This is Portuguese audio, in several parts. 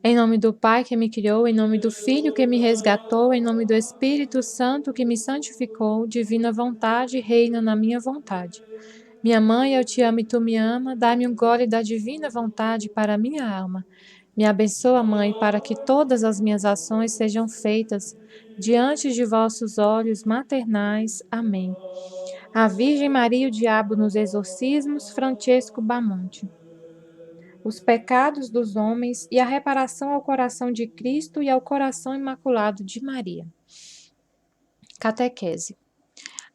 Em nome do Pai que me criou, em nome do Filho que me resgatou, em nome do Espírito Santo que me santificou, divina vontade, reina na minha vontade. Minha mãe, eu te amo e tu me ama, dá-me um gole da divina vontade para a minha alma. Me abençoa, Mãe, para que todas as minhas ações sejam feitas diante de vossos olhos maternais. Amém. A Virgem Maria e o Diabo nos Exorcismos, Francesco Bamonte. Os pecados dos homens e a reparação ao coração de Cristo e ao coração imaculado de Maria. Catequese.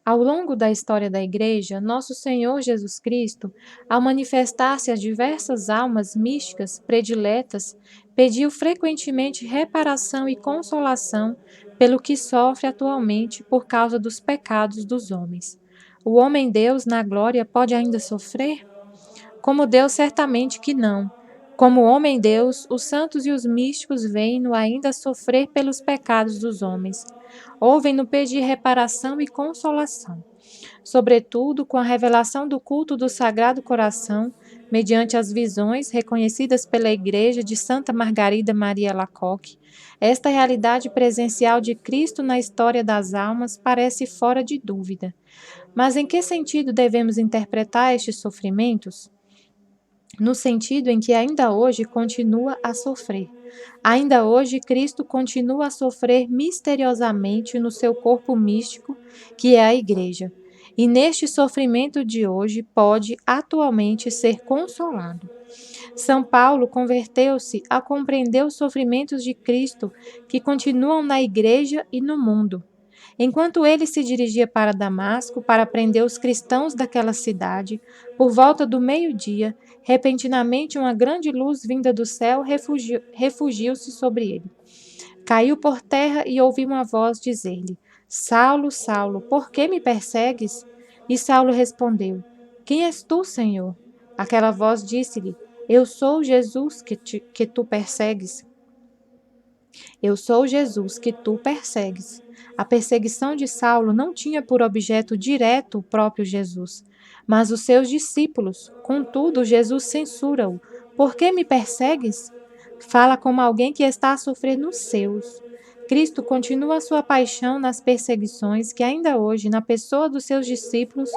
Ao longo da história da Igreja, Nosso Senhor Jesus Cristo, ao manifestar-se às diversas almas místicas prediletas, pediu frequentemente reparação e consolação pelo que sofre atualmente por causa dos pecados dos homens. O homem-Deus, na glória, pode ainda sofrer? Como Deus, certamente que não. Como homem-Deus, os santos e os místicos veem-no ainda sofrer pelos pecados dos homens. Ouvem-no pedir reparação e consolação. Sobretudo, com a revelação do culto do Sagrado Coração, mediante as visões reconhecidas pela Igreja de Santa Margarida Maria Alacoque, esta realidade presencial de Cristo na história das almas parece fora de dúvida. Mas em que sentido devemos interpretar estes sofrimentos? No sentido em que ainda hoje continua a sofrer. Ainda hoje, Cristo continua a sofrer misteriosamente no seu corpo místico, que é a Igreja. E neste sofrimento de hoje pode atualmente ser consolado. São Paulo converteu-se a compreender os sofrimentos de Cristo que continuam na Igreja e no mundo. Enquanto ele se dirigia para Damasco para prender os cristãos daquela cidade, por volta do meio-dia, repentinamente uma grande luz vinda do céu refugiu-se sobre ele. Caiu por terra e ouviu uma voz dizer-lhe: Saulo, Saulo, por que me persegues? E Saulo respondeu: Quem és tu, Senhor? Aquela voz disse-lhe: Eu sou Jesus que tu persegues. Eu sou Jesus que tu persegues. A perseguição de Saulo não tinha por objeto direto o próprio Jesus, mas os seus discípulos. Contudo, Jesus censura-o. Por que me persegues? Fala como alguém que está a sofrer nos seus. Cristo continua a sua paixão nas perseguições que ainda hoje, na pessoa dos seus discípulos,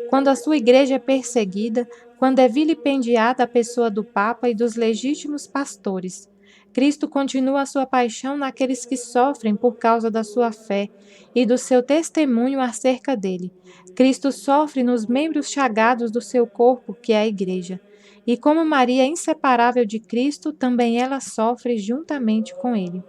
quando a sua igreja é perseguida, quando é vilipendiada a pessoa do Papa e dos legítimos pastores. Cristo continua a sua paixão naqueles que sofrem por causa da sua fé e do seu testemunho acerca dele. Cristo sofre nos membros chagados do seu corpo, que é a Igreja. E como Maria é inseparável de Cristo, também ela sofre juntamente com ele.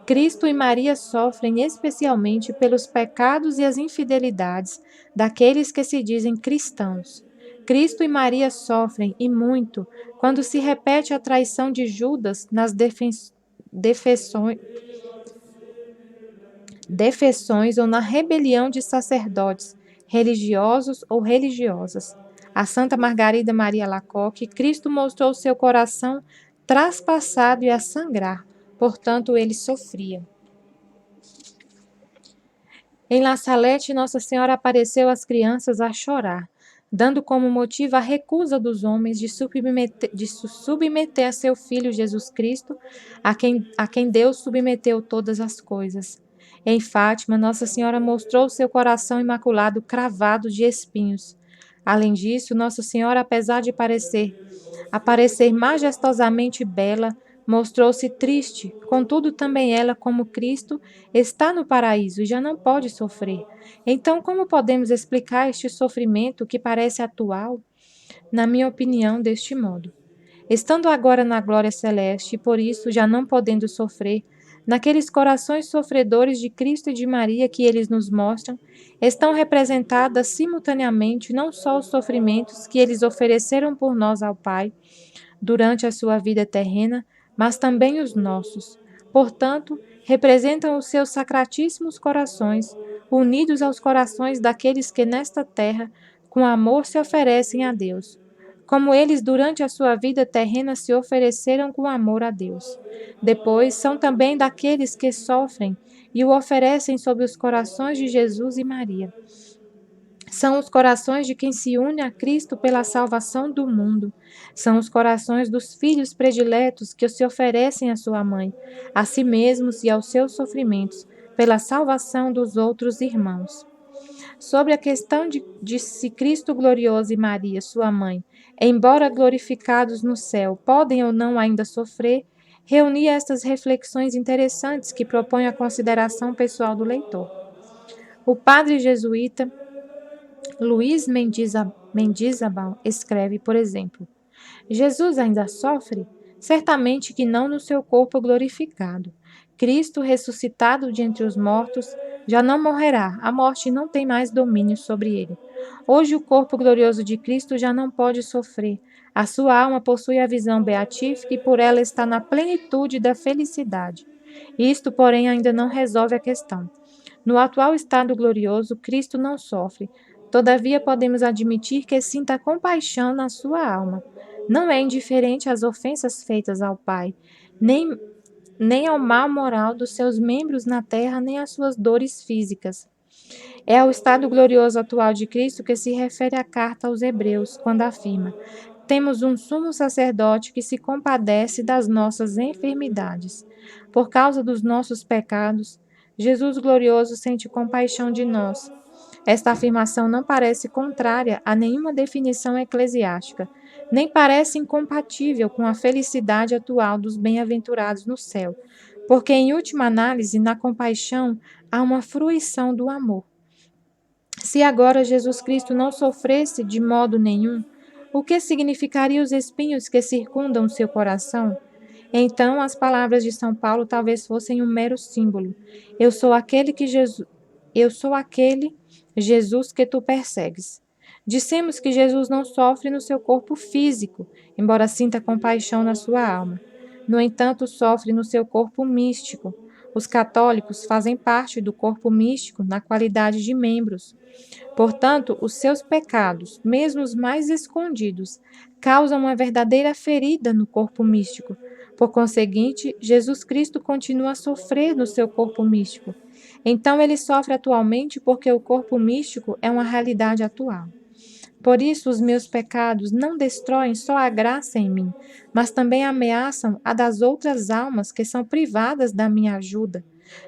Cristo e Maria sofrem especialmente pelos pecados e as infidelidades daqueles que se dizem cristãos. Cristo e Maria sofrem, e muito, quando se repete a traição de Judas nas defeções ou na rebelião de sacerdotes, religiosos ou religiosas. A Santa Margarida Maria Alacoque, Cristo mostrou seu coração traspassado e a sangrar, portanto ele sofria. Em La Salette, Nossa Senhora apareceu às crianças a chorar, dando como motivo a recusa dos homens de submeter a seu Filho Jesus Cristo, a quem Deus submeteu todas as coisas. Em Fátima, Nossa Senhora mostrou seu coração imaculado cravado de espinhos. Além disso, Nossa Senhora, apesar de aparecer majestosamente bela, mostrou-se triste, contudo também ela, como Cristo, está no paraíso e já não pode sofrer. Então, como podemos explicar este sofrimento que parece atual? Na minha opinião, deste modo. Estando agora na glória celeste, e por isso já não podendo sofrer, naqueles corações sofredores de Cristo e de Maria que eles nos mostram, estão representadas simultaneamente não só os sofrimentos que eles ofereceram por nós ao Pai durante a sua vida terrena, mas também os nossos. Portanto, representam os seus sacratíssimos corações, unidos aos corações daqueles que nesta terra, com amor, se oferecem a Deus, como eles durante a sua vida terrena se ofereceram com amor a Deus. Depois, são também daqueles que sofrem e o oferecem sob os corações de Jesus e Maria. São os corações de quem se une a Cristo pela salvação do mundo. São os corações dos filhos prediletos que se oferecem à sua mãe, a si mesmos e aos seus sofrimentos, pela salvação dos outros irmãos. Sobre a questão de se Cristo glorioso e Maria, sua mãe, embora glorificados no céu, podem ou não ainda sofrer, reuni estas reflexões interessantes que propõem a consideração pessoal do leitor. O padre jesuíta Luiz Mendizábal escreve, por exemplo: Jesus ainda sofre? Certamente que não no seu corpo glorificado. Cristo, ressuscitado de entre os mortos, já não morrerá, a morte não tem mais domínio sobre ele. Hoje o corpo glorioso de Cristo já não pode sofrer. A sua alma possui a visão beatífica e por ela está na plenitude da felicidade. Isto, porém, ainda não resolve a questão. No atual estado glorioso, Cristo não sofre. Todavia, podemos admitir que sinta compaixão na sua alma. Não é indiferente às ofensas feitas ao Pai, nem ao mal moral dos seus membros na terra, nem às suas dores físicas. É ao estado glorioso atual de Cristo que se refere a carta aos Hebreus, quando afirma: temos um sumo sacerdote que se compadece das nossas enfermidades. Por causa dos nossos pecados, Jesus glorioso sente compaixão de nós. Esta afirmação não parece contrária a nenhuma definição eclesiástica, nem parece incompatível com a felicidade atual dos bem-aventurados no céu, porque, em última análise, na compaixão há uma fruição do amor. Se agora Jesus Cristo não sofresse de modo nenhum, o que significariam os espinhos que circundam o seu coração? Então, as palavras de São Paulo talvez fossem um mero símbolo. Eu sou aquele Jesus que tu persegues. Dissemos que Jesus não sofre no seu corpo físico, embora sinta compaixão na sua alma. No entanto, sofre no seu corpo místico. Os católicos fazem parte do corpo místico na qualidade de membros. Portanto, os seus pecados, mesmo os mais escondidos, causam uma verdadeira ferida no corpo místico. Por conseguinte, Jesus Cristo continua a sofrer no seu corpo místico. Então, ele sofre atualmente porque o corpo místico é uma realidade atual. Por isso, os meus pecados não destroem só a graça em mim, mas também ameaçam a das outras almas que são privadas da minha ajuda.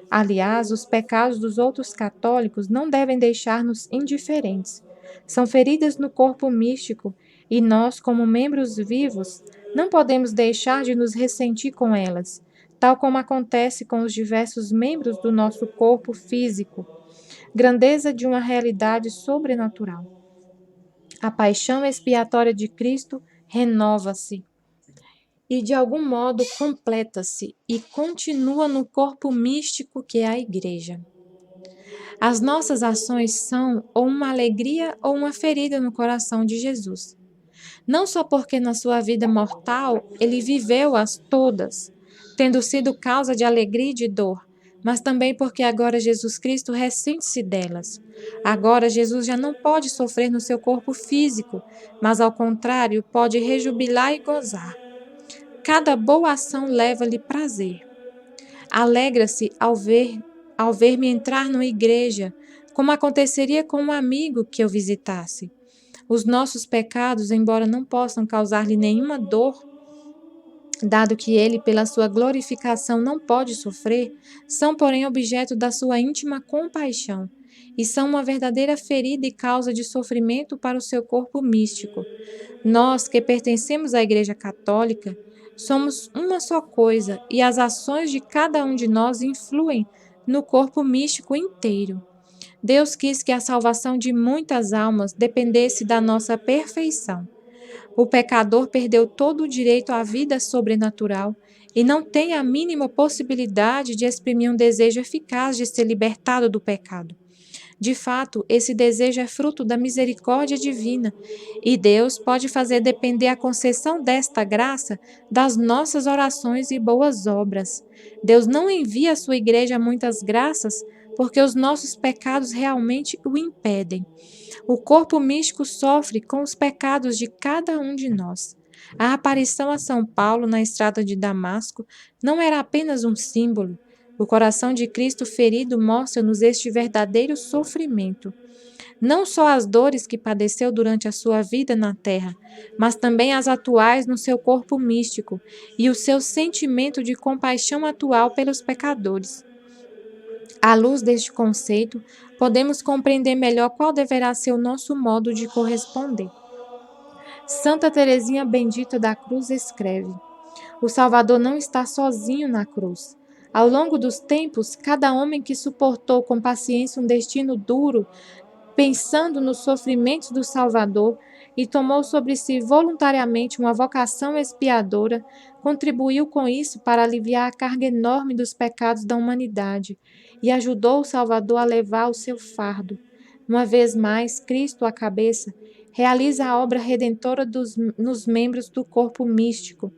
Aliás, os pecados dos outros católicos não devem deixar-nos indiferentes. São feridas no corpo místico e nós, como membros vivos, não podemos deixar de nos ressentir com elas, tal como acontece com os diversos membros do nosso corpo físico. Grandeza de uma realidade sobrenatural. A paixão expiatória de Cristo renova-se e, de algum modo, completa-se e continua no corpo místico que é a Igreja. As nossas ações são ou uma alegria ou uma ferida no coração de Jesus. Não só porque na sua vida mortal ele viveu-as todas, tendo sido causa de alegria e de dor, mas também porque agora Jesus Cristo ressente-se delas. Agora Jesus já não pode sofrer no seu corpo físico, mas ao contrário, pode rejubilar e gozar. Cada boa ação leva-lhe prazer. Alegra-se ao ver-me entrar numa igreja, como aconteceria com um amigo que eu visitasse. Os nossos pecados, embora não possam causar-lhe nenhuma dor, dado que ele, pela sua glorificação, não pode sofrer, são, porém, objeto da sua íntima compaixão e são uma verdadeira ferida e causa de sofrimento para o seu corpo místico. Nós, que pertencemos à Igreja Católica, somos uma só coisa e as ações de cada um de nós influem no corpo místico inteiro. Deus quis que a salvação de muitas almas dependesse da nossa perfeição. O pecador perdeu todo o direito à vida sobrenatural e não tem a mínima possibilidade de exprimir um desejo eficaz de ser libertado do pecado. De fato, esse desejo é fruto da misericórdia divina, e Deus pode fazer depender a concessão desta graça das nossas orações e boas obras. Deus não envia à sua igreja muitas graças porque os nossos pecados realmente o impedem. O corpo místico sofre com os pecados de cada um de nós. A aparição a São Paulo na estrada de Damasco não era apenas um símbolo. O coração de Cristo ferido mostra-nos este verdadeiro sofrimento. não só as dores que padeceu durante a sua vida na terra, mas também as atuais no seu corpo místico e o seu sentimento de compaixão atual pelos pecadores. À luz deste conceito, podemos compreender melhor qual deverá ser o nosso modo de corresponder. Santa Teresinha Bendita da Cruz escreve: o Salvador não está sozinho na cruz. Ao longo dos tempos, cada homem que suportou com paciência um destino duro, pensando nos sofrimentos do Salvador, e tomou sobre si voluntariamente uma vocação expiadora, contribuiu com isso para aliviar a carga enorme dos pecados da humanidade e ajudou o Salvador a levar o seu fardo. Uma vez mais, Cristo, a cabeça, realiza a obra redentora nos membros do corpo místico,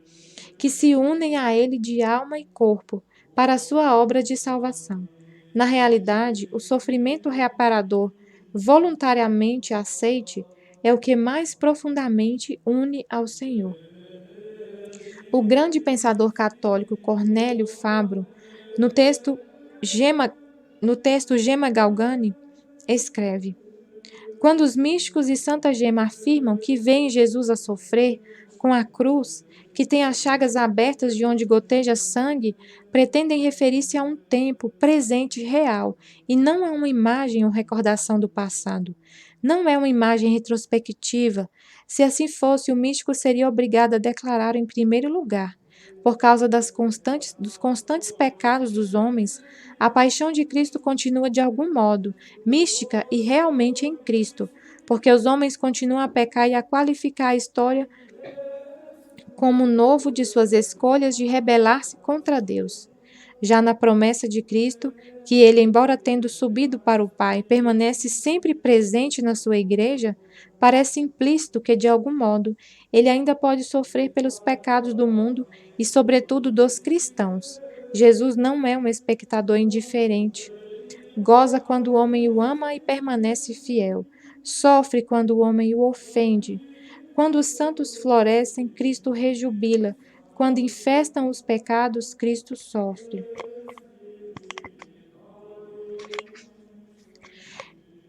que se unem a ele de alma e corpo, para a sua obra de salvação. Na realidade, o sofrimento reparador, voluntariamente aceite, é o que mais profundamente une ao Senhor. O grande pensador católico Cornélio Fabro, no texto Gema Galgani, escreve: quando os místicos e Santa Gema afirmam que veem Jesus a sofrer com a cruz, que tem as chagas abertas de onde goteja sangue, pretendem referir-se a um tempo presente real e não a uma imagem ou recordação do passado. Não é uma imagem retrospectiva. Se assim fosse, o místico seria obrigado a declarar em primeiro lugar, por causa dos constantes pecados dos homens, a paixão de Cristo continua de algum modo mística e realmente em Cristo, porque os homens continuam a pecar e a qualificar a história como novo de suas escolhas de rebelar-se contra Deus. Já na promessa de Cristo, que ele, embora tendo subido para o Pai, permanece sempre presente na sua igreja, parece implícito que, de algum modo, ele ainda pode sofrer pelos pecados do mundo e, sobretudo, dos cristãos. Jesus não é um espectador indiferente. Goza quando o homem o ama e permanece fiel. Sofre quando o homem o ofende. Quando os santos florescem, Cristo rejubila. Quando infestam os pecados, Cristo sofre.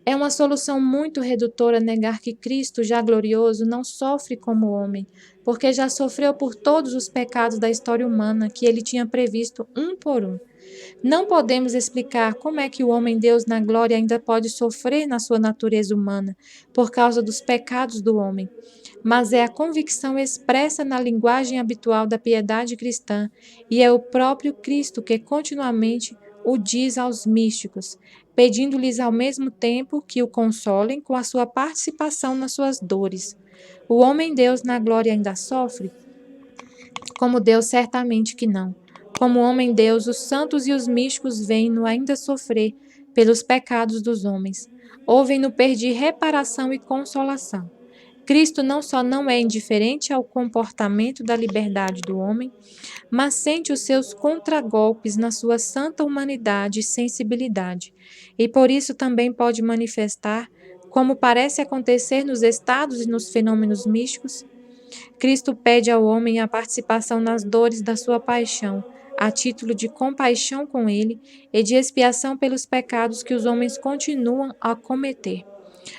É uma solução muito redutora negar que Cristo, já glorioso, não sofre como homem, porque já sofreu por todos os pecados da história humana que ele tinha previsto um por um. Não podemos explicar como é que o homem-deus na glória ainda pode sofrer na sua natureza humana, por causa dos pecados do homem. Mas é a convicção expressa na linguagem habitual da piedade cristã, e é o próprio Cristo que continuamente o diz aos místicos, pedindo-lhes ao mesmo tempo que o consolem com a sua participação nas suas dores. O homem-deus na glória ainda sofre? Como Deus, certamente que não. Como homem-deus, os santos e os místicos veem-no ainda sofrer pelos pecados dos homens. Ouvem-no pedir reparação e consolação. Cristo não só não é indiferente ao comportamento da liberdade do homem, mas sente os seus contragolpes na sua santa humanidade e sensibilidade, e por isso também pode manifestar, como parece acontecer nos estados e nos fenômenos místicos, Cristo pede ao homem a participação nas dores da sua paixão, a título de compaixão com ele e de expiação pelos pecados que os homens continuam a cometer.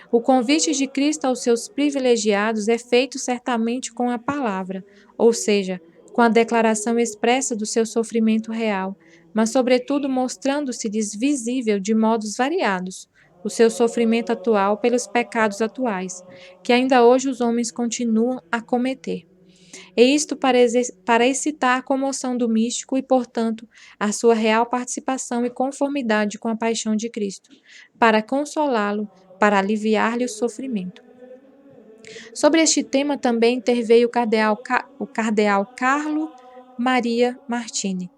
O convite de Cristo aos seus privilegiados é feito certamente com a palavra, ou seja, com a declaração expressa do seu sofrimento real, mas sobretudo mostrando-se-lhes visível de modos variados o seu sofrimento atual pelos pecados atuais, que ainda hoje os homens continuam a cometer. E isto para excitar a comoção do místico e, portanto, a sua real participação e conformidade com a paixão de Cristo, para consolá-lo, para aliviar-lhe o sofrimento. Sobre este tema também interveio o cardeal Carlo Maria Martini,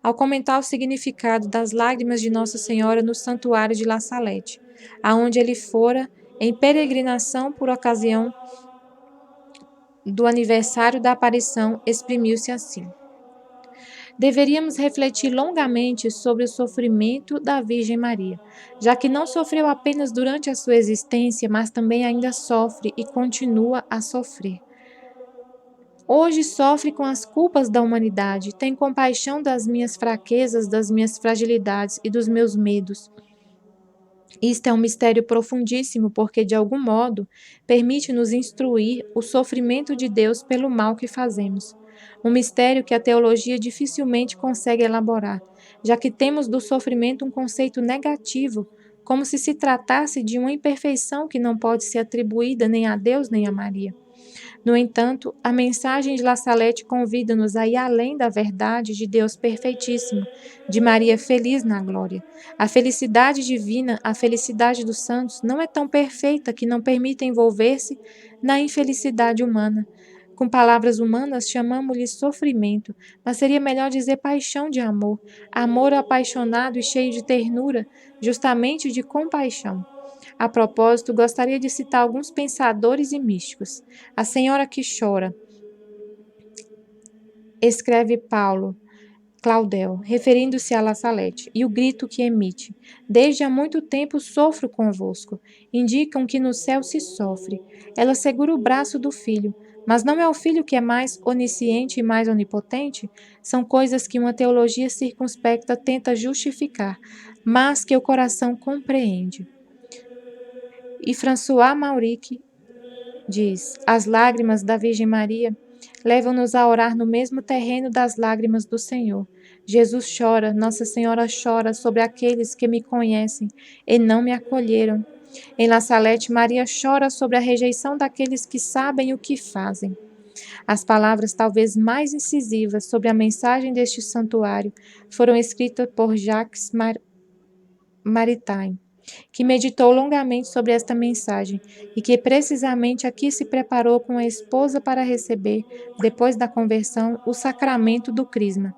ao comentar o significado das lágrimas de Nossa Senhora no Santuário de La Salette, aonde ele fora em peregrinação por ocasião do aniversário da aparição, exprimiu-se assim: deveríamos refletir longamente sobre o sofrimento da Virgem Maria, já que não sofreu apenas durante a sua existência, mas também ainda sofre e continua a sofrer. Hoje sofre com as culpas da humanidade, tem compaixão das minhas fraquezas, das minhas fragilidades e dos meus medos. Isto é um mistério profundíssimo, porque, de algum modo, permite-nos instruir o sofrimento de Deus pelo mal que fazemos. Um mistério que a teologia dificilmente consegue elaborar, já que temos do sofrimento um conceito negativo, como se tratasse de uma imperfeição que não pode ser atribuída nem a Deus nem a Maria. No entanto, a mensagem de La Salette convida-nos a ir além da verdade de Deus perfeitíssimo, de Maria feliz na glória. A felicidade divina, a felicidade dos santos, não é tão perfeita que não permita envolver-se na infelicidade humana. Com palavras humanas, chamamos-lhe sofrimento, mas seria melhor dizer paixão de amor, amor apaixonado e cheio de ternura, justamente de compaixão. A propósito, gostaria de citar alguns pensadores e místicos. A senhora que chora, escreve Paulo Claudel, referindo-se a La Salette, e o grito que emite: desde há muito tempo sofro convosco, indicam que no céu se sofre. Ela segura o braço do filho, mas não é o filho que é mais onisciente e mais onipotente? São coisas que uma teologia circunspecta tenta justificar, mas que o coração compreende. E François Mauriac diz: as lágrimas da Virgem Maria levam-nos a orar no mesmo terreno das lágrimas do Senhor. Jesus chora, Nossa Senhora chora sobre aqueles que me conhecem e não me acolheram. Em La Salette, Maria chora sobre a rejeição daqueles que sabem o que fazem. As palavras talvez mais incisivas sobre a mensagem deste santuário foram escritas por Jacques Maritain, que meditou longamente sobre esta mensagem e que precisamente aqui se preparou com a esposa para receber, depois da conversão, o sacramento do crisma.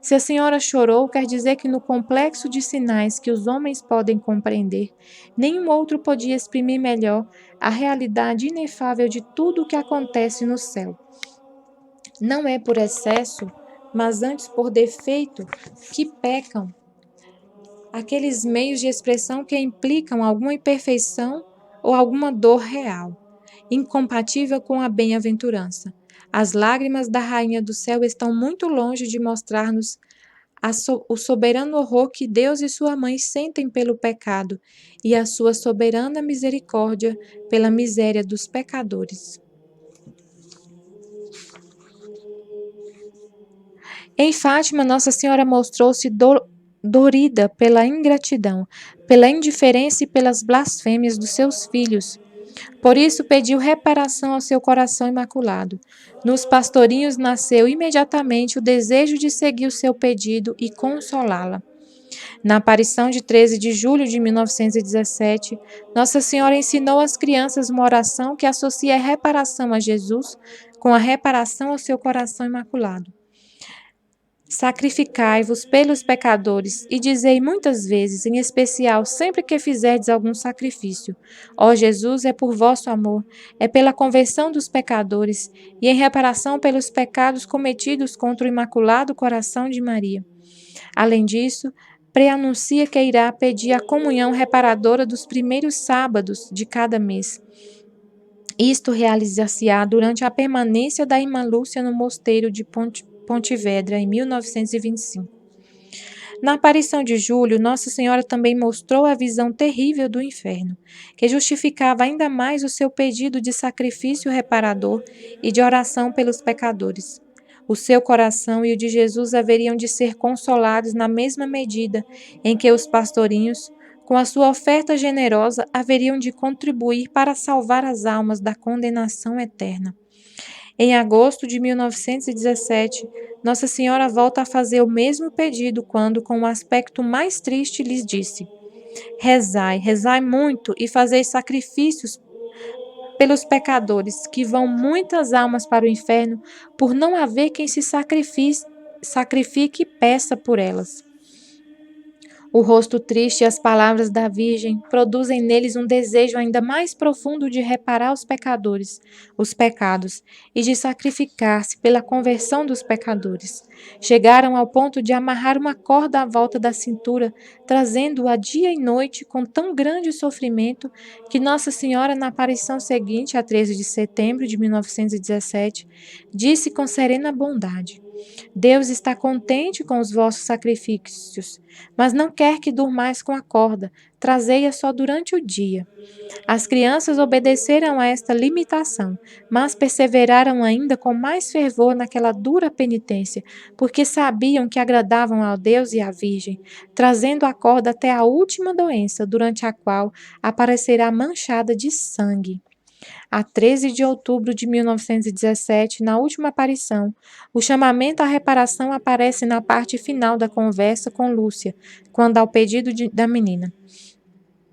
Se a senhora chorou, quer dizer que no complexo de sinais que os homens podem compreender, nenhum outro podia exprimir melhor a realidade inefável de tudo o que acontece no céu. Não é por excesso, mas antes por defeito, que pecam aqueles meios de expressão que implicam alguma imperfeição ou alguma dor real, incompatível com a bem-aventurança. As lágrimas da Rainha do Céu estão muito longe de mostrar-nos o soberano horror que Deus e sua mãe sentem pelo pecado e a sua soberana misericórdia pela miséria dos pecadores. Em Fátima, Nossa Senhora mostrou-se dorida pela ingratidão, pela indiferença e pelas blasfêmias dos seus filhos. Por isso pediu reparação ao seu coração imaculado. Nos pastorinhos nasceu imediatamente o desejo de seguir o seu pedido e consolá-la. Na aparição de 13 de julho de 1917, Nossa Senhora ensinou às crianças uma oração que associa a reparação a Jesus com a reparação ao seu coração imaculado. Sacrificai-vos pelos pecadores, e dizei muitas vezes, em especial sempre que fizerdes algum sacrifício: ó Jesus, é por vosso amor, é pela conversão dos pecadores, e em reparação pelos pecados cometidos contra o Imaculado Coração de Maria. Além disso, preanuncia que irá pedir a comunhão reparadora dos primeiros sábados de cada mês. Isto realizar-se-á durante a permanência da irmã Lúcia no mosteiro de Pontevedra, em 1925. Na aparição de Júlio, Nossa Senhora também mostrou a visão terrível do inferno, que justificava ainda mais o seu pedido de sacrifício reparador e de oração pelos pecadores. O seu coração e o de Jesus haveriam de ser consolados na mesma medida em que os pastorinhos, com a sua oferta generosa, haveriam de contribuir para salvar as almas da condenação eterna. Em agosto de 1917, Nossa Senhora volta a fazer o mesmo pedido quando, com um aspecto mais triste, lhes disse: rezai, rezai muito e fazei sacrifícios pelos pecadores, que vão muitas almas para o inferno, por não haver quem se sacrifique e peça por elas. O rosto triste e as palavras da Virgem produzem neles um desejo ainda mais profundo de reparar os pecadores, os pecados, e de sacrificar-se pela conversão dos pecadores. Chegaram ao ponto de amarrar uma corda à volta da cintura, trazendo-a dia e noite com tão grande sofrimento que Nossa Senhora, na aparição seguinte, a 13 de setembro de 1917, disse com serena bondade: Deus está contente com os vossos sacrifícios, mas não quer que durmais com a corda, trazei-a só durante o dia. As crianças obedeceram a esta limitação, mas perseveraram ainda com mais fervor naquela dura penitência, porque sabiam que agradavam ao Deus e à Virgem, trazendo a corda até a última doença, durante a qual aparecerá manchada de sangue. A 13 de outubro de 1917, na última aparição, o chamamento à reparação aparece na parte final da conversa com Lúcia, quando ao pedido da menina.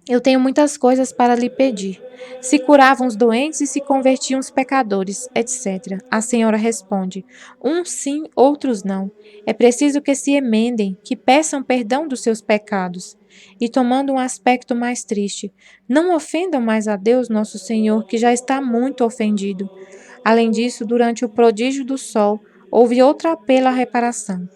Eu tenho muitas coisas para lhe pedir. Se curavam os doentes e se convertiam os pecadores, etc. A senhora responde: uns sim, outros não. É preciso que se emendem, que peçam perdão dos seus pecados. E tomando um aspecto mais triste: não ofendam mais a Deus, nosso Senhor, que já está muito ofendido. Além disso, durante o prodígio do sol, houve outro apelo à reparação.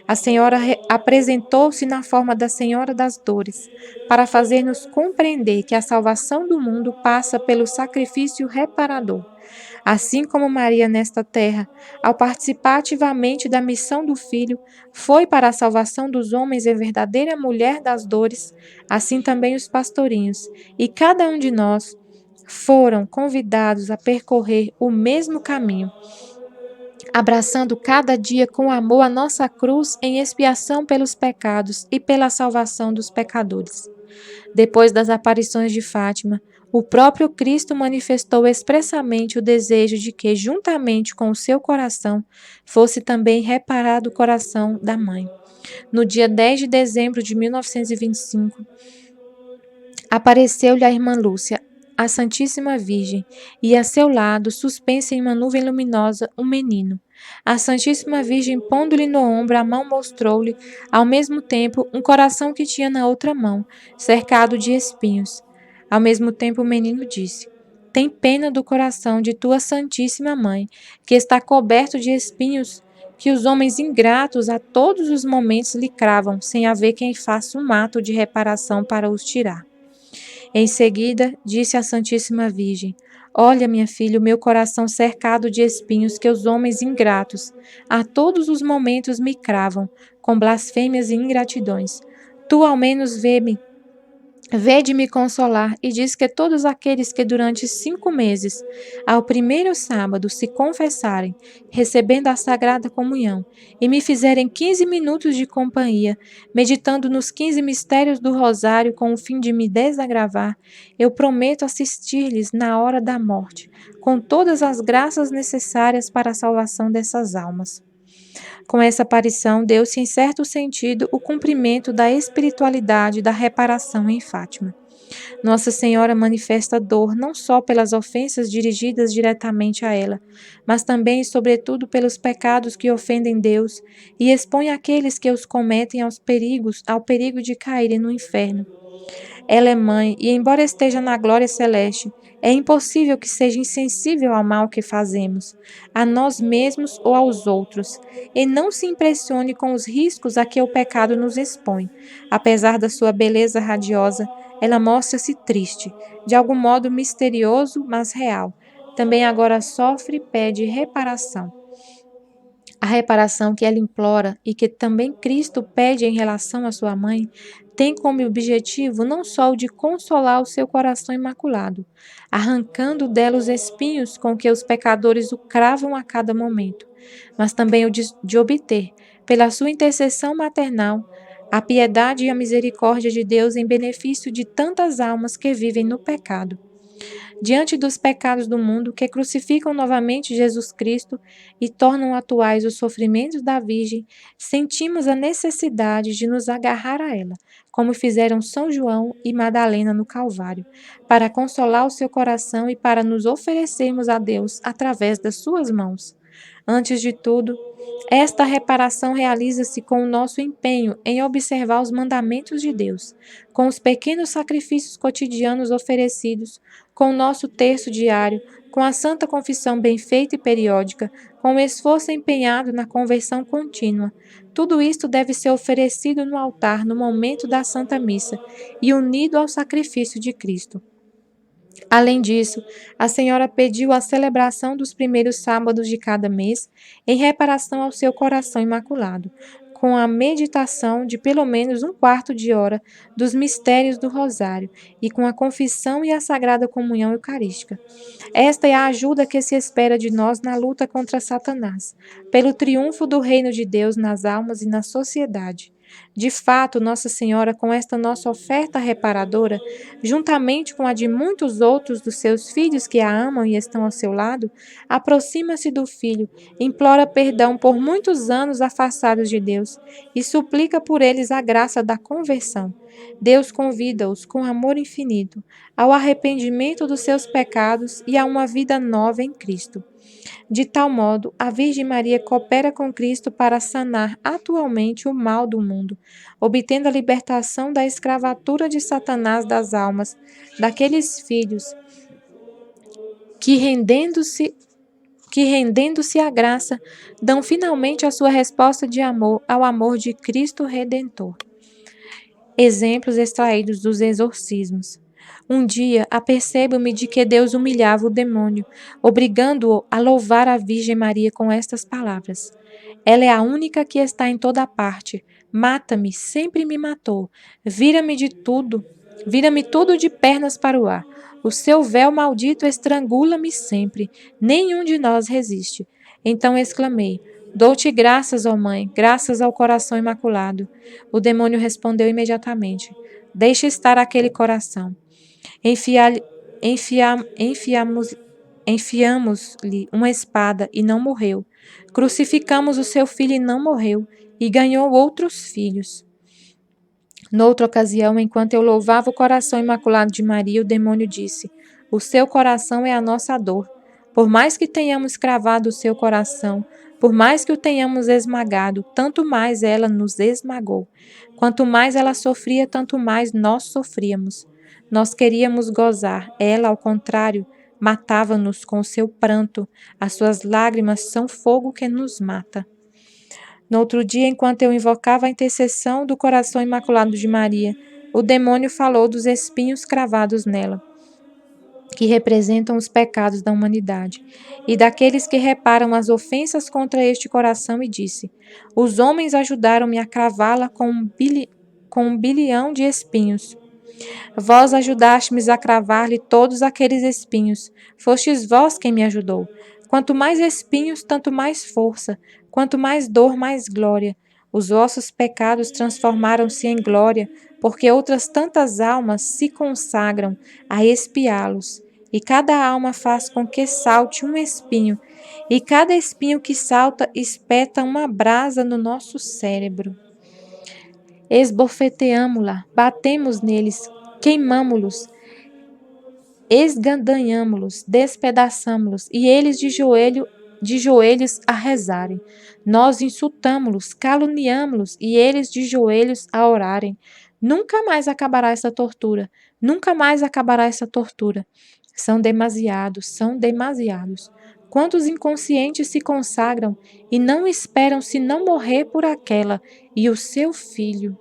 A senhora apresentou-se na forma da Senhora das Dores, para fazer-nos compreender que a salvação do mundo passa pelo sacrifício reparador. Assim como Maria nesta terra, ao participar ativamente da missão do Filho, foi para a salvação dos homens a verdadeira mulher das dores, assim também os pastorinhos, e cada um de nós foram convidados a percorrer o mesmo caminho, abraçando cada dia com amor a nossa cruz em expiação pelos pecados e pela salvação dos pecadores. Depois das aparições de Fátima, o próprio Cristo manifestou expressamente o desejo de que, juntamente com o seu coração, fosse também reparado o coração da mãe. No dia 10 de dezembro de 1925, apareceu-lhe a irmã Lúcia, a Santíssima Virgem, e a seu lado, suspensa em uma nuvem luminosa, um menino. A Santíssima Virgem, pondo-lhe no ombro a mão, mostrou-lhe, ao mesmo tempo, um coração que tinha na outra mão, cercado de espinhos. Ao mesmo tempo, o menino disse: tem pena do coração de tua Santíssima Mãe, que está coberto de espinhos que os homens ingratos a todos os momentos lhe cravam, sem haver quem faça um ato de reparação para os tirar. Em seguida, disse à Santíssima Virgem: olha, minha filha, o meu coração cercado de espinhos que os homens ingratos a todos os momentos me cravam, com blasfêmias e ingratidões. Tu ao menos vê de me consolar e diz que todos aqueles que durante 5 meses, ao primeiro sábado, se confessarem, recebendo a Sagrada Comunhão, e me fizerem 15 minutos de companhia, meditando nos 15 mistérios do Rosário com o fim de me desagravar, eu prometo assistir-lhes na hora da morte, com todas as graças necessárias para a salvação dessas almas. Com essa aparição, deu-se, em certo sentido, o cumprimento da espiritualidade da reparação em Fátima. Nossa Senhora manifesta dor não só pelas ofensas dirigidas diretamente a ela, mas também e sobretudo pelos pecados que ofendem Deus e expõe aqueles que os cometem ao perigo de caírem no inferno. Ela é mãe e, embora esteja na glória celeste, é impossível que seja insensível ao mal que fazemos, a nós mesmos ou aos outros, e não se impressione com os riscos a que o pecado nos expõe. Apesar da sua beleza radiosa, ela mostra-se triste, de algum modo misterioso, mas real. Também agora sofre e pede reparação. A reparação que ela implora e que também Cristo pede em relação à sua mãe tem como objetivo não só o de consolar o seu coração imaculado, arrancando dela os espinhos com que os pecadores o cravam a cada momento, mas também o de obter, pela sua intercessão maternal, a piedade e a misericórdia de Deus em benefício de tantas almas que vivem no pecado. Diante dos pecados do mundo que crucificam novamente Jesus Cristo e tornam atuais os sofrimentos da Virgem, sentimos a necessidade de nos agarrar a ela, como fizeram São João e Madalena no Calvário, para consolar o seu coração e para nos oferecermos a Deus através das suas mãos. Antes de tudo, esta reparação realiza-se com o nosso empenho em observar os mandamentos de Deus, com os pequenos sacrifícios cotidianos oferecidos, com o nosso terço diário, com a Santa Confissão bem feita e periódica, com o esforço empenhado na conversão contínua. Tudo isto deve ser oferecido no altar no momento da Santa Missa e unido ao sacrifício de Cristo. Além disso, a senhora pediu a celebração dos primeiros sábados de cada mês em reparação ao seu coração imaculado, com a meditação de pelo menos um quarto de hora dos mistérios do Rosário e com a confissão e a Sagrada Comunhão Eucarística. Esta é a ajuda que se espera de nós na luta contra Satanás, pelo triunfo do reino de Deus nas almas e na sociedade. De fato, Nossa Senhora, com esta nossa oferta reparadora, juntamente com a de muitos outros dos seus filhos que a amam e estão ao seu lado, aproxima-se do filho, implora perdão por muitos anos afastados de Deus e suplica por eles a graça da conversão. Deus convida-os com amor infinito ao arrependimento dos seus pecados e a uma vida nova em Cristo. De tal modo, a Virgem Maria coopera com Cristo para sanar atualmente o mal do mundo, obtendo a libertação da escravatura de Satanás das almas daqueles filhos que, rendendo-se à graça, dão finalmente a sua resposta de amor ao amor de Cristo Redentor. Exemplos extraídos dos exorcismos. Um dia, apercebo-me de que Deus humilhava o demônio, obrigando-o a louvar a Virgem Maria com estas palavras: Ela é a única que está em toda parte. Mata-me, sempre me matou. Vira-me tudo de pernas para o ar. O seu véu maldito estrangula-me sempre. Nenhum de nós resiste. Então exclamei: Dou-te graças, ó Mãe, graças ao coração imaculado. O demônio respondeu imediatamente: Deixe estar aquele coração. Enfiamos-lhe uma espada e não morreu. Crucificamos o seu filho e não morreu, e ganhou outros filhos. Noutra ocasião, enquanto eu louvava o coração imaculado de Maria, o demônio disse: O seu coração é a nossa dor. Por mais que tenhamos cravado o seu coração, por mais que o tenhamos esmagado, tanto mais ela nos esmagou. Quanto mais ela sofria, tanto mais nós sofríamos. Nós queríamos gozar, ela, ao contrário, matava-nos com o seu pranto. As suas lágrimas são fogo que nos mata. No outro dia, enquanto eu invocava a intercessão do coração imaculado de Maria, o demônio falou dos espinhos cravados nela, que representam os pecados da humanidade, e daqueles que reparam as ofensas contra este coração, e disse: Os homens ajudaram-me a cravá-la com um bilhão de espinhos. Vós ajudastes-me a cravar-lhe todos aqueles espinhos. Fostes vós quem me ajudou. Quanto mais espinhos, tanto mais força. Quanto mais dor, mais glória. Os vossos pecados transformaram-se em glória, porque outras tantas almas se consagram a expiá-los. E cada alma faz com que salte um espinho, e cada espinho que salta espeta uma brasa no nosso cérebro. Esbofeteamo-la, batemos neles, queimamo-los, esgandanhamo-los, despedaçamo-los, e eles de joelhos a rezarem. Nós insultamo-los, caluniamo-los, e eles de joelhos a orarem. Nunca mais acabará essa tortura, nunca mais acabará essa tortura. São demasiados, são demasiados. Quantos inconscientes se consagram e não esperam senão morrer por aquela e o seu filho.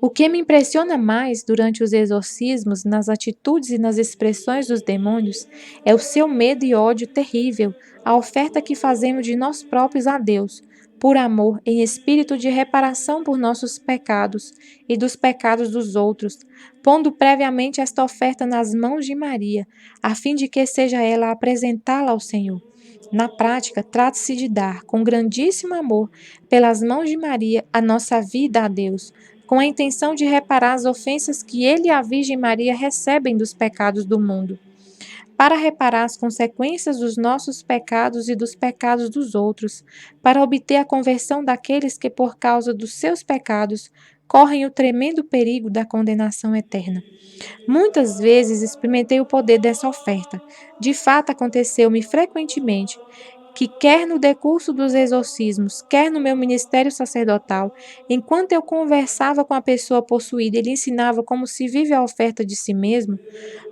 O que me impressiona mais durante os exorcismos, nas atitudes e nas expressões dos demônios, é o seu medo e ódio terrível, a oferta que fazemos de nós próprios a Deus, por amor, em espírito de reparação por nossos pecados e dos pecados dos outros, pondo previamente esta oferta nas mãos de Maria, a fim de que seja ela a apresentá-la ao Senhor. Na prática, trata-se de dar, com grandíssimo amor, pelas mãos de Maria, a nossa vida a Deus, com a intenção de reparar as ofensas que ele e a Virgem Maria recebem dos pecados do mundo, para reparar as consequências dos nossos pecados e dos pecados dos outros, para obter a conversão daqueles que, por causa dos seus pecados, correm o tremendo perigo da condenação eterna. Muitas vezes experimentei o poder dessa oferta. De fato, aconteceu-me frequentemente que, quer no decurso dos exorcismos, quer no meu ministério sacerdotal, enquanto eu conversava com a pessoa possuída e lhe ensinava como se vive a oferta de si mesmo,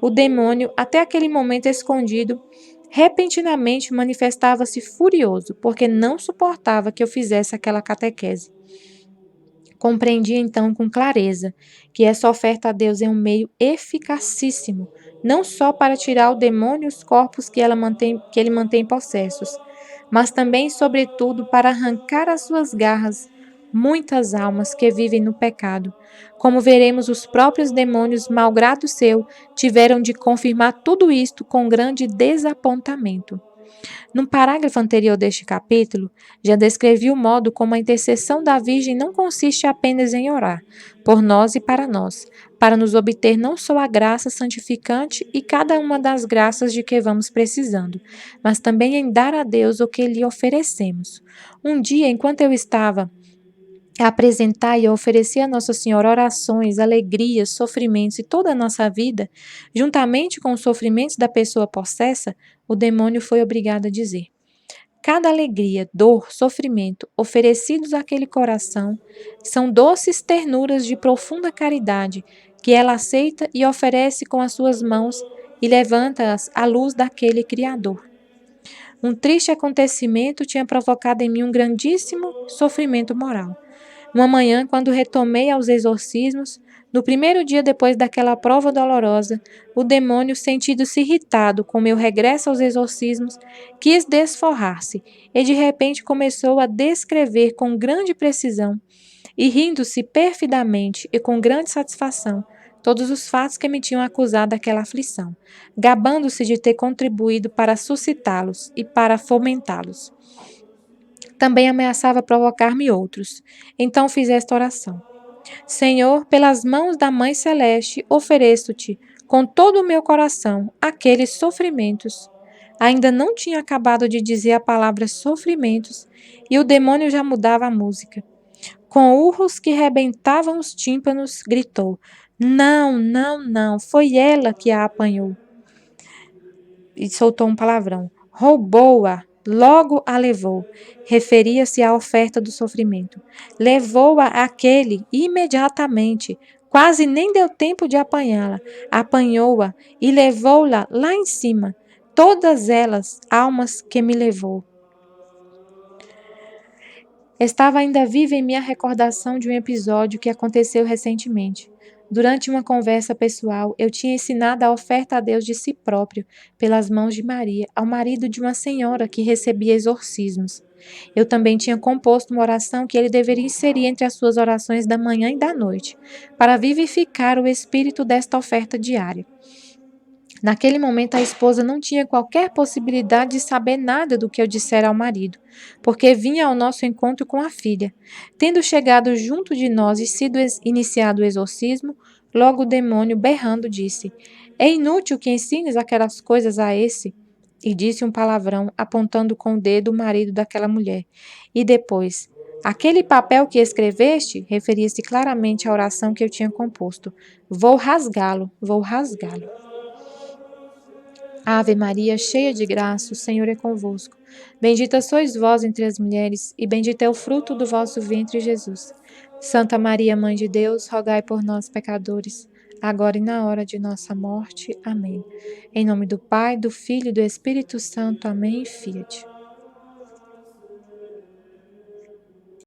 o demônio, até aquele momento escondido, repentinamente manifestava-se furioso, porque não suportava que eu fizesse aquela catequese. Compreendi então com clareza que essa oferta a Deus é um meio eficacíssimo não só para tirar o demônio os corpos que ele mantém possessos, mas também, sobretudo, para arrancar as suas garras muitas almas que vivem no pecado. Como veremos, os próprios demônios, malgrado seu, tiveram de confirmar tudo isto com grande desapontamento. No parágrafo anterior deste capítulo, já descrevi o modo como a intercessão da Virgem não consiste apenas em orar, por nós e para nos obter não só a graça santificante e cada uma das graças de que vamos precisando, mas também em dar a Deus o que lhe oferecemos. Um dia, enquanto eu estava a apresentar e a oferecer a Nossa Senhora orações, alegrias, sofrimentos e toda a nossa vida, juntamente com os sofrimentos da pessoa possessa, o demônio foi obrigado a dizer: cada alegria, dor, sofrimento oferecidos àquele coração são doces ternuras de profunda caridade que ela aceita e oferece com as suas mãos e levanta-as à luz daquele Criador. Um triste acontecimento tinha provocado em mim um grandíssimo sofrimento moral. Uma manhã, quando retomei aos exorcismos, no primeiro dia depois daquela prova dolorosa, o demônio, sentindo-se irritado com meu regresso aos exorcismos, quis desforrar-se e de repente começou a descrever com grande precisão e rindo-se perfidamente e com grande satisfação todos os fatos que me tinham acusado daquela aflição, gabando-se de ter contribuído para suscitá-los e para fomentá-los. Também ameaçava provocar-me outros. Então fiz esta oração: Senhor, pelas mãos da Mãe Celeste, ofereço-te, com todo o meu coração, aqueles sofrimentos. Ainda não tinha acabado de dizer a palavra sofrimentos, e o demônio já mudava a música. Com urros que rebentavam os tímpanos, gritou: Não, não, não, foi ela que a apanhou. E soltou um palavrão. Roubou-a, logo a levou. Referia-se à oferta do sofrimento. Levou-a aquele imediatamente. Quase nem deu tempo de apanhá-la. Apanhou-a e levou-la lá em cima. Todas elas, almas que me levou. Estava ainda viva em minha recordação de um episódio que aconteceu recentemente. Durante uma conversa pessoal, eu tinha ensinado a oferta a Deus de si próprio, pelas mãos de Maria, ao marido de uma senhora que recebia exorcismos. Eu também tinha composto uma oração que ele deveria inserir entre as suas orações da manhã e da noite, para vivificar o espírito desta oferta diária. Naquele momento, a esposa não tinha qualquer possibilidade de saber nada do que eu dissera ao marido, porque vinha ao nosso encontro com a filha. Tendo chegado junto de nós e sido iniciado o exorcismo, logo o demônio, berrando, disse: É inútil que ensines aquelas coisas a esse. E disse um palavrão, apontando com o dedo o marido daquela mulher. E depois: Aquele papel que escreveste, referia-se claramente à oração que eu tinha composto. Vou rasgá-lo, vou rasgá-lo. Ave Maria, cheia de graça, o Senhor é convosco. Bendita sois vós entre as mulheres, e bendito é o fruto do vosso ventre, Jesus. Santa Maria, Mãe de Deus, rogai por nós, pecadores, agora e na hora de nossa morte. Amém. Em nome do Pai, do Filho e do Espírito Santo. Amém. Fiat.